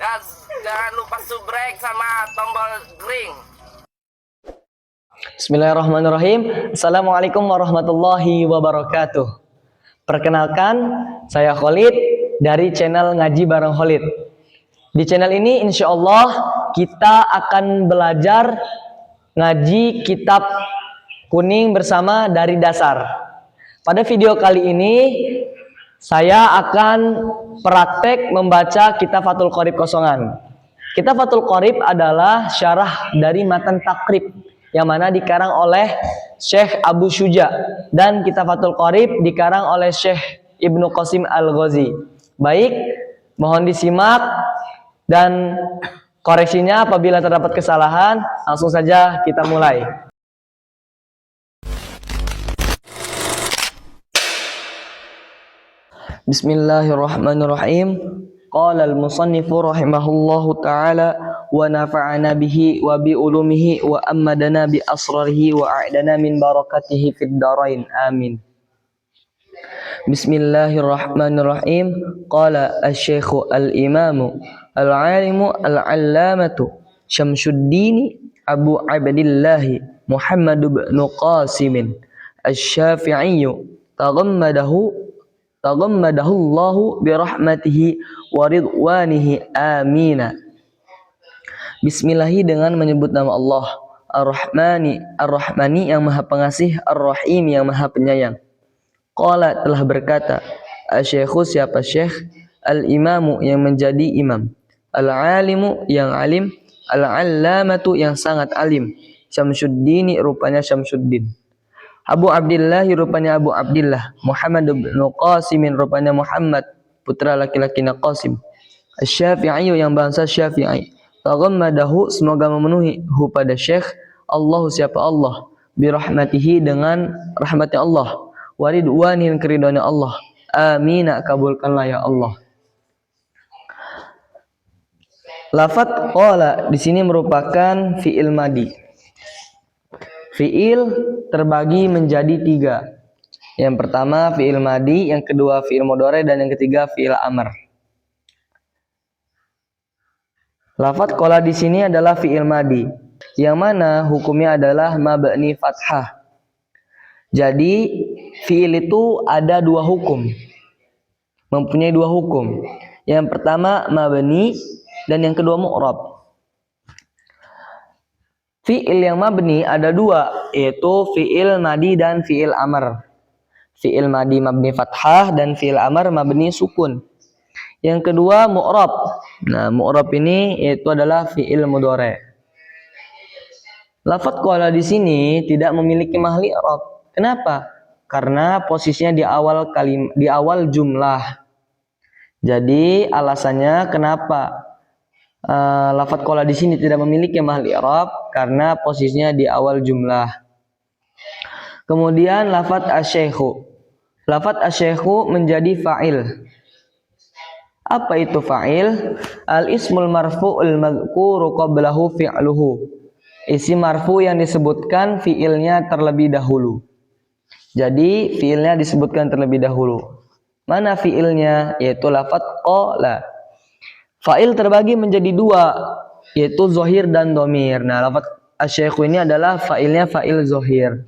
Dan jangan lupa subrek sama tombol green. Bismillahirrahmanirrahim. Assalamualaikum warahmatullahi wabarakatuh. Perkenalkan, saya Khalid dari channel Ngaji Bareng Khalid. Di channel ini insya Allah kita akan belajar ngaji kitab kuning bersama dari dasar. Pada video kali ini saya akan praktek membaca kitab Fathul Qorib kosongan. Kitab Fathul Qorib adalah syarah dari matan takrib yang mana dikarang oleh Syekh Abu Syuja, dan kitab Fathul Qorib dikarang oleh Syekh Ibnu Qasim Al-Ghazi. Baik, mohon disimak dan koreksinya apabila terdapat kesalahan. Langsung saja kita mulai. Bismillahirrahmanirrahim. Qala al-musannifu rahimahullahu ta'ala wa nafa'ana bihi wa bi ulumihi wa ammadana bi asrarihi wa a'dana min barakatihi fid darain. Amin. Bismillahirrahmanirrahim. Qala asy-syaikhu al-imamu al-alimu al-allamatu Syamsuddin Abu Abdillah Muhammad bin Qasim asy-Syafi'i taghammadahullahu birahmatihi wa ridwanihi. Amina. Bismillahi dengan menyebut nama Allah, Ar-Rahmani yang maha pengasih, Ar-Rahim yang maha penyayang. Qala telah berkata, asy-syaikhu siapa syekh, al-imamu yang menjadi imam, al-alimu yang alim, al-allamatu yang sangat alim, Syamsuddin rupanya Syamsuddin, Abu Abdillah rupanya Abu Abdillah, Muhammad bin Qasim rupanya Muhammad putra laki-lakinya Qasim, Asy-Syafi'i yang bangsa Syafi'i. Taghammadahu semoga memenuhi hu pada syekh, Allahu siapa Allah, birahmatihi dengan rahmatnya Allah, waridwanin keridhoannya Allah. Amin, kabulkanlah ya Allah. Lafadz qala di sini merupakan fi'il madi. Fi'il terbagi menjadi 3. Yang pertama fi'il madi, yang kedua fi'il mudhari, dan yang ketiga fi'il amr. Lafadz qala di sini adalah fi'il madi, yang mana hukumnya adalah mabni fathah. Jadi fi'il itu ada 2 hukum, mempunyai 2 hukum. Yang pertama mabni dan yang kedua mu'rab. Fi'il yang mabni ada 2, yaitu fi'il madi dan fi'il amr. Fi'il madi mabni fathah dan fi'il amr mabni sukun. Yang kedua mu'rab. Nah, mu'rab ini yaitu adalah fi'il mudhari. Lafadz qala di sini tidak memiliki mahli i'rab. Kenapa? Karena posisinya di awal jumlah. Jadi alasannya kenapa lafadz qala di sini tidak memiliki mahli i'rab, karena posisinya di awal jumlah. Kemudian lafadz asy-syaikhu. Lafadz asy-syaikhu menjadi fa'il. Apa itu fa'il? Al-ismul marfu'ul madhkuru qablahu fi'luhu. Isim marfu yang disebutkan fi'ilnya terlebih dahulu. Jadi fi'ilnya disebutkan terlebih dahulu. Mana fi'ilnya? Yaitu lafadz qala. Fa'il terbagi menjadi 2, yaitu zahir dan dhamir. Nah, lafadz asy-syaikhu ini adalah fa'ilnya fa'il zahir.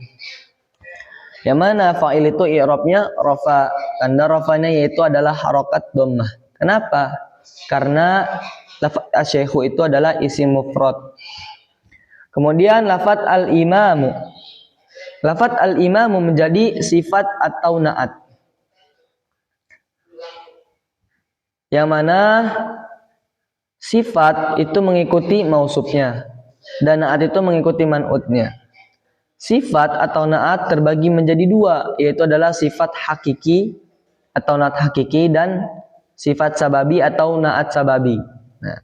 Yang mana fa'il itu i'rabnya rafa. Tanda rafanya yaitu adalah harokat dhammah. Kenapa? Karena lafadz asy-syaikhu itu adalah isim mufrad. Kemudian lafadz al-imamu. Lafadz al-imamu menjadi sifat atau na'at, yang mana sifat itu mengikuti mausufnya dan na'at itu mengikuti man'utnya. Sifat atau na'at terbagi menjadi 2, yaitu adalah sifat hakiki atau na'at hakiki dan sifat sababi atau na'at sababi. Nah,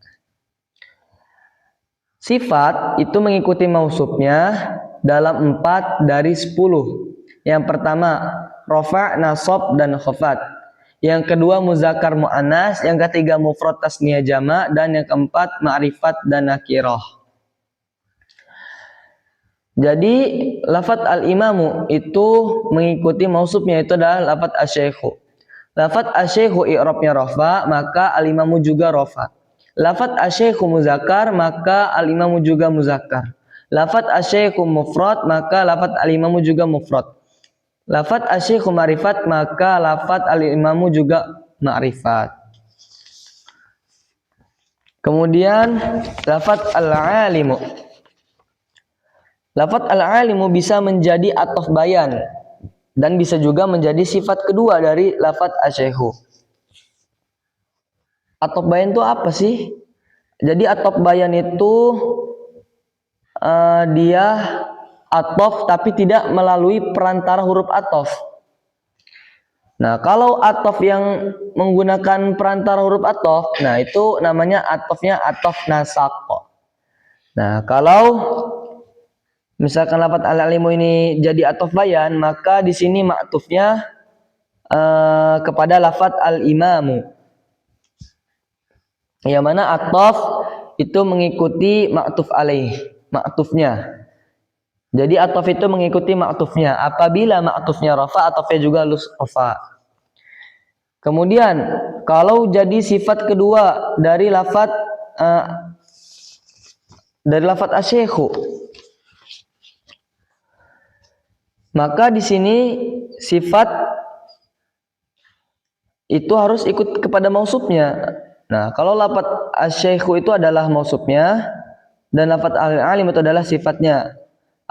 sifat itu mengikuti mausufnya dalam 4 dari 10. Yang pertama rafa', nasab, dan khafat. Yang kedua muzakkar muannas, yang ketiga mufrad tasniyah jama', dan yang keempat ma'rifat dan nakirah. Jadi lafadz al-imamu itu mengikuti mausufnya, itu adalah lafadz asy-syaikhu. Lafadz asy-syaikhu i'rabnya rafa, maka al-imamu juga rafa. Lafat asyekhu muzakkar maka al-imamu juga muzakkar. Lafat asyekhu mufrad maka lafat al-imamu juga mufrad. Lafat asyekhu ma'rifat maka lafat al-imamu juga ma'rifat. Kemudian lafat al-alimu. Lafat al-alimu bisa menjadi ataf bayan dan bisa juga menjadi sifat kedua dari lafat asyekhu. Ataf bayan itu apa sih? Jadi ataf bayan itu dia ataf tapi tidak melalui perantara huruf ataf. Nah, kalau ataf yang menggunakan perantara huruf ataf, nah itu namanya atafnya ataf nasaq. Nah, kalau misalkan lafaz al-alimu ini jadi ataf bayan, maka di sini ma'tufnya kepada lafaz al-imamu. Yang mana ataf itu mengikuti ma'tuf alaih, ma'tufnya. Jadi ataf itu mengikuti ma'tufnya. Apabila ma'tufnya rafa, atafnya juga harus rafa. Kemudian kalau jadi sifat kedua dari lafaz asyekhu, maka di sini sifat itu harus ikut kepada mausufnya. Nah, kalau lafaz asyekhu itu adalah mausufnya dan lafaz al-alim itu adalah sifatnya.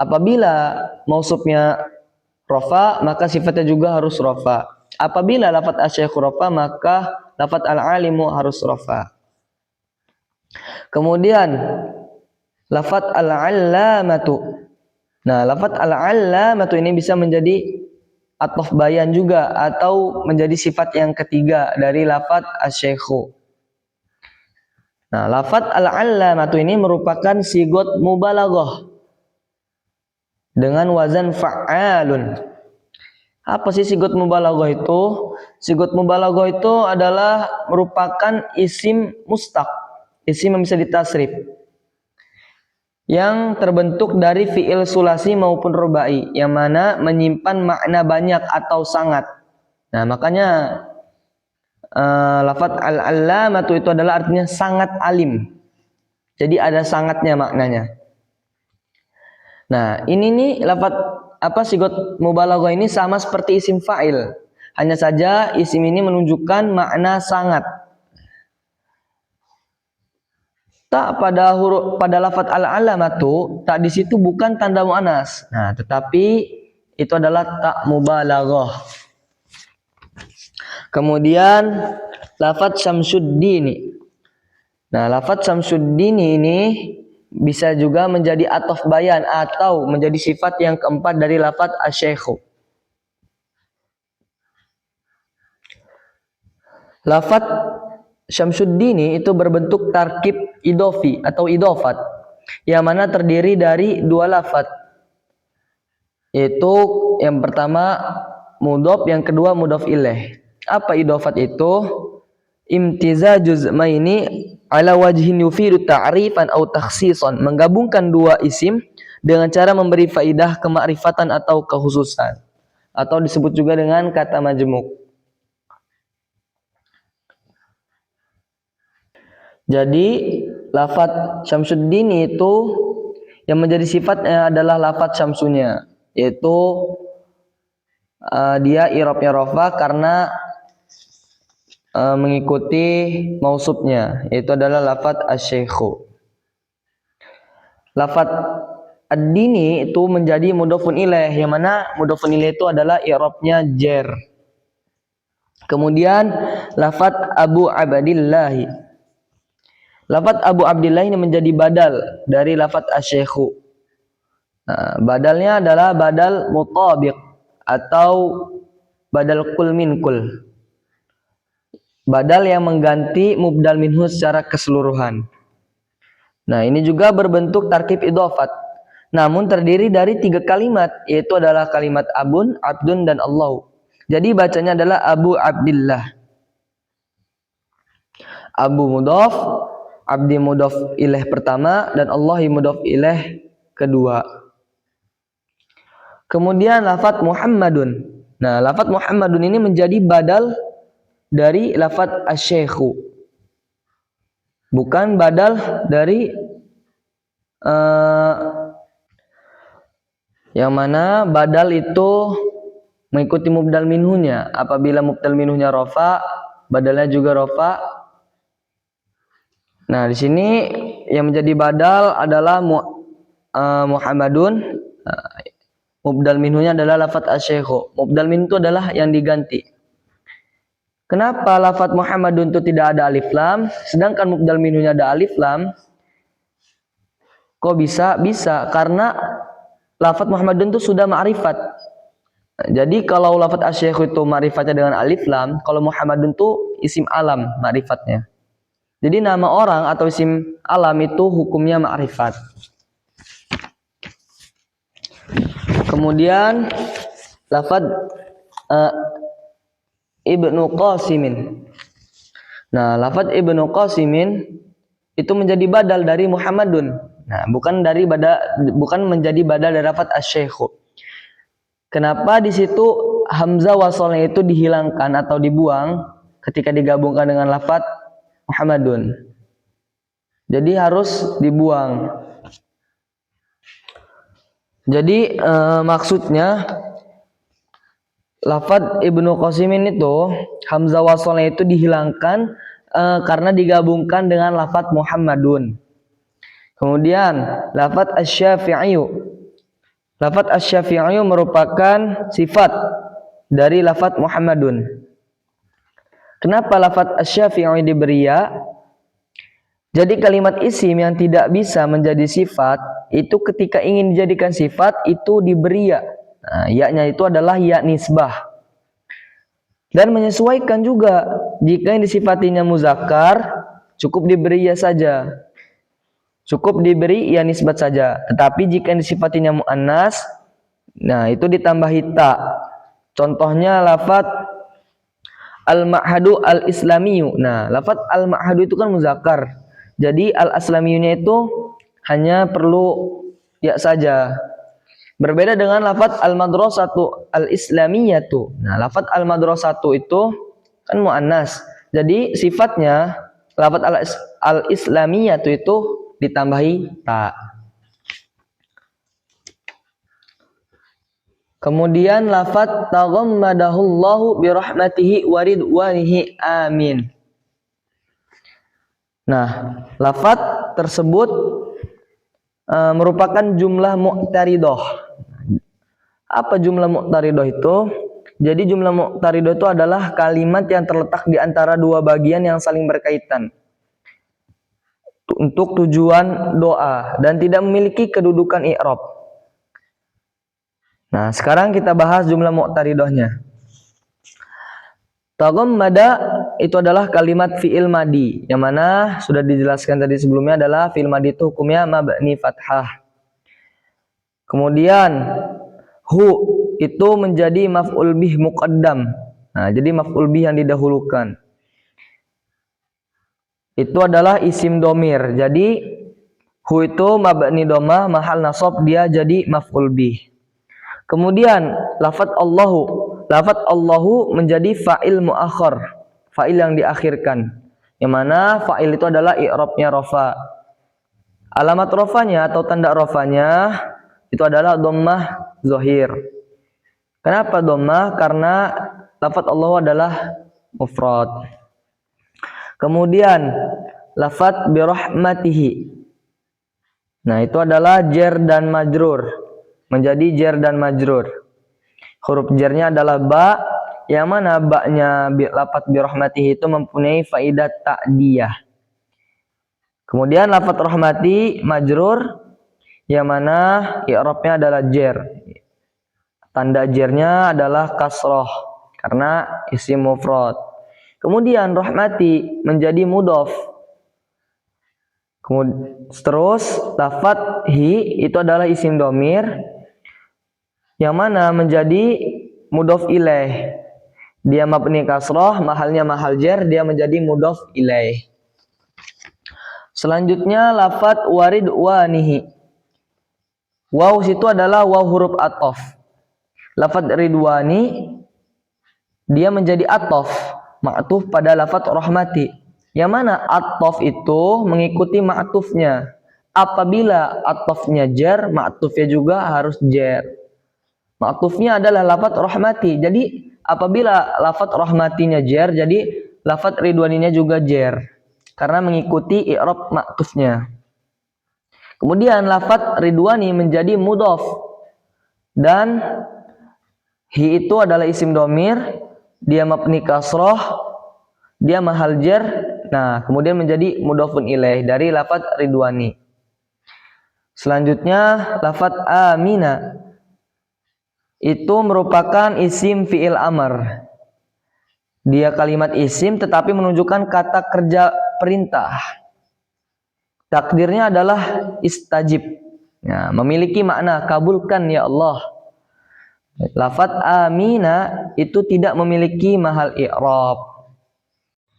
Apabila mausufnya rafa, maka sifatnya juga harus rafa. Apabila lafaz asyekhu rafa, maka lafaz al-alimu harus rafa. Kemudian lafaz al-allamatu. Nah, lafaz al-allamatu ini bisa menjadi ataf bayan juga atau menjadi sifat yang ketiga dari lafaz asyekhu. Nah, lafaz al-allamatu ini merupakan sigot mubalaghah dengan wazan fa'alun. Apa sih sigot mubalaghah itu? Sigot mubalaghah itu adalah merupakan isim mustaq, isim yang bisa ditasrif, yang terbentuk dari fi'il sulasi maupun rubai, yang mana menyimpan makna banyak atau sangat. Nah, makanya lafaz al-allamatu itu adalah artinya sangat alim. Jadi ada sangatnya maknanya. Nah, ini nih lafaz sigot mubalaghah ini sama seperti isim fa'il. Hanya saja isim ini menunjukkan makna sangat. Tak pada lafaz al-alamatu, tak di situ bukan tanda muannas. Nah, tetapi itu adalah tak mubalaghah. Kemudian lafaz syamsuddin. Nah, lafaz syamsuddin ini bisa juga menjadi ataf bayan atau menjadi sifat yang keempat dari lafaz asyekhu. Lafaz syamsuddin itu berbentuk tarkib idofi atau idofat, yang mana terdiri dari dua lafaz, yaitu yang pertama mudhof, yang kedua mudhof ilaih. Apa idofat itu? Imtizajuz maini ala wajhin yufidu ta'rifan atau takhsisan, menggabungkan dua isim dengan cara memberi faidah kemakrifatan atau kekhususan, atau disebut juga dengan kata majmuk. Jadi lafaz syamsuddin itu yang menjadi sifatnya adalah lafaz syamsunya, yaitu dia i'rabnya rafa karena mengikuti mausufnya, yaitu adalah lafaz asyekhu. Lafaz ad-dini itu menjadi mudhofun ilaih, yang mana mudhofun ilaih itu adalah i'rabnya jar. Kemudian lafaz Abu Abdillah. Lafaz Abu Abdillah ini menjadi badal dari lafaz asyekhu. Nah, badalnya adalah badal mutabiq atau badal kul min kul. Badal yang mengganti mubdal minhu secara keseluruhan. Nah, ini juga berbentuk tarkib idofat, namun terdiri dari 3 kalimat, yaitu adalah kalimat abun, abdun, dan Allah. Jadi bacanya adalah Abu Abdillah. Abu mudhof, abdi mudhof ilaih pertama, dan Allahi mudhof ilaih kedua. Kemudian lafaz Muhammadun. Nah, lafaz Muhammadun ini menjadi badal dari lafaz asyekhu. bukan badal dari yang mana badal itu mengikuti mubdal minhunya. Apabila mubdal minhunya rofa, badalnya juga rofa. Nah, di sini yang menjadi badal adalah Muhammadun. Mubdal minhunya adalah lafadz asy-syaikhu. Mubdal minhu itu adalah yang diganti. Kenapa lafadz Muhammadun itu tidak ada alif lam, sedangkan mubdal minhunya ada alif lam? Kok bisa? Bisa karena lafadz Muhammadun itu sudah ma'rifat. Jadi kalau lafadz asy-syaikhu itu ma'rifatnya dengan alif lam, kalau Muhammadun itu isim alam ma'rifatnya. Jadi nama orang atau isim alam itu hukumnya ma'rifat. Kemudian lafadz Ibnu Qasimin. Nah, lafadz Ibnu Qasimin itu menjadi badal dari Muhammadun. Nah, bukan menjadi badal dari lafadz asy-syaikhu. Kenapa di situ hamzah wasalnya itu dihilangkan atau dibuang ketika digabungkan dengan lafadz Muhammadun? Jadi harus dibuang. Jadi maksudnya lafadz Ibnu Qasimin itu hamzah wasalnya itu dihilangkan karena digabungkan dengan lafadz Muhammadun. Kemudian lafadz asy-syafi'iyyu. Lafadz asy-syafi'iyyu merupakan sifat dari lafadz Muhammadun. Kenapa lafadz asy-syafi'iyyu diberi ya? Jadi kalimat isim yang tidak bisa menjadi sifat itu ketika ingin dijadikan sifat itu diberi ya. Nah, ya-nya itu adalah ya nisbah. Dan menyesuaikan juga, jika yang disifatinya muzakkar cukup diberi ya saja. Cukup diberi ya nisbat saja. Tetapi jika yang disifatinya muannas, nah itu ditambahi ta. Contohnya lafadz al-ma'hadu al-islamiyyu. Nah, lafadz al-ma'hadu itu kan muzakkar. Jadi al-islamiyunya itu hanya perlu ya saja. Berbeda dengan lafadz al-madrasatu al-islamiyatu. Nah, lafadz al-madrasatu itu kan muannas. Jadi sifatnya lafadz al-islamiyatu itu ditambahi ta. Kemudian lafadz taghammadahullahu birahmatihi wa ridwanihi amin. Nah, lafadz tersebut merupakan jumlah mu'taridah. Apa jumlah mu'taridah itu? Jadi jumlah mu'taridah itu adalah kalimat yang terletak di antara dua bagian yang saling berkaitan untuk tujuan doa dan tidak memiliki kedudukan i'rab. Nah, sekarang kita bahas jumlah mu'taridahnya. Taghammada itu adalah kalimat fi'il madi, yang mana sudah dijelaskan tadi sebelumnya adalah fi'il madi itu hukumnya mabni fathah. Kemudian hu itu menjadi maf'ul bih muqaddam. Nah, jadi maf'ul bih yang didahulukan. Itu adalah isim domir. Jadi hu itu mabni domah, mahal nasab dia jadi maf'ul bih. Kemudian lafadz Allahu. Lafadz Allahu menjadi fa'il muakhar, fa'il yang diakhirkan. Yang mana fa'il itu adalah i'rabnya rafa. Alamat rafanya atau tanda rafanya itu adalah dhammah zahir. Kenapa dhammah? Karena lafadz Allahu adalah mufrad. Kemudian lafadz birahmatihi. Nah, itu adalah jar dan majrur. Menjadi jar dan majrur. Huruf jarnya adalah ba, yang mana ba-nya lafadz birahmatihi itu mempunyai faidah ta'diyah. Kemudian lafadz rahmati majrur, yang mana i'rabnya adalah jar. Tanda jarnya adalah kasroh karena isim mufrad. Kemudian rahmati menjadi mudhof. Terus lafadz hi itu adalah isim domir, yang mana menjadi mudhof ilaih. Dia mabni kasroh, mahalnya mahal jar, dia menjadi mudhof ilaih. Selanjutnya lafadz waridwanihi. Waw situ adalah waw huruf athof. Lafadz ridwani dia menjadi athof, ma'tuf pada lafadz rahmati. Yang mana ataf itu mengikuti ma'tufnya. Apabila atafnya jar, ma'tufnya juga harus jar. Ma'tufnya adalah lafadz rahmati. Jadi apabila lafadz rahmatinya jar, jadi lafadz ridwaninya juga jar. Karena mengikuti i'rab ma'tufnya. Kemudian lafadz ridwani menjadi mudhaf. Dan hi itu adalah isim domir, dia mabni kasroh, dia mahal jar. Nah, kemudian menjadi mudhafun ilaih dari lafadz ridwani. Selanjutnya lafadz amina itu merupakan isim fi'il amr. Dia kalimat isim tetapi menunjukkan kata kerja perintah. Takdirnya adalah istajib. Nah, memiliki makna kabulkan ya Allah. Lafadz amina itu tidak memiliki mahal i'rab.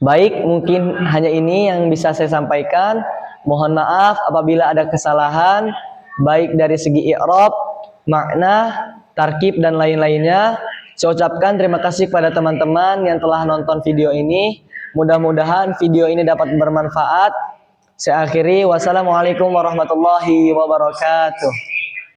Baik, mungkin hanya ini yang bisa saya sampaikan. Mohon maaf apabila ada kesalahan baik dari segi i'rab, makna, tarkib dan lain-lainnya. Saya ucapkan terima kasih kepada teman-teman yang telah nonton video ini. Mudah-mudahan video ini dapat bermanfaat. Saya akhiri, wassalamualaikum warahmatullahi wabarakatuh.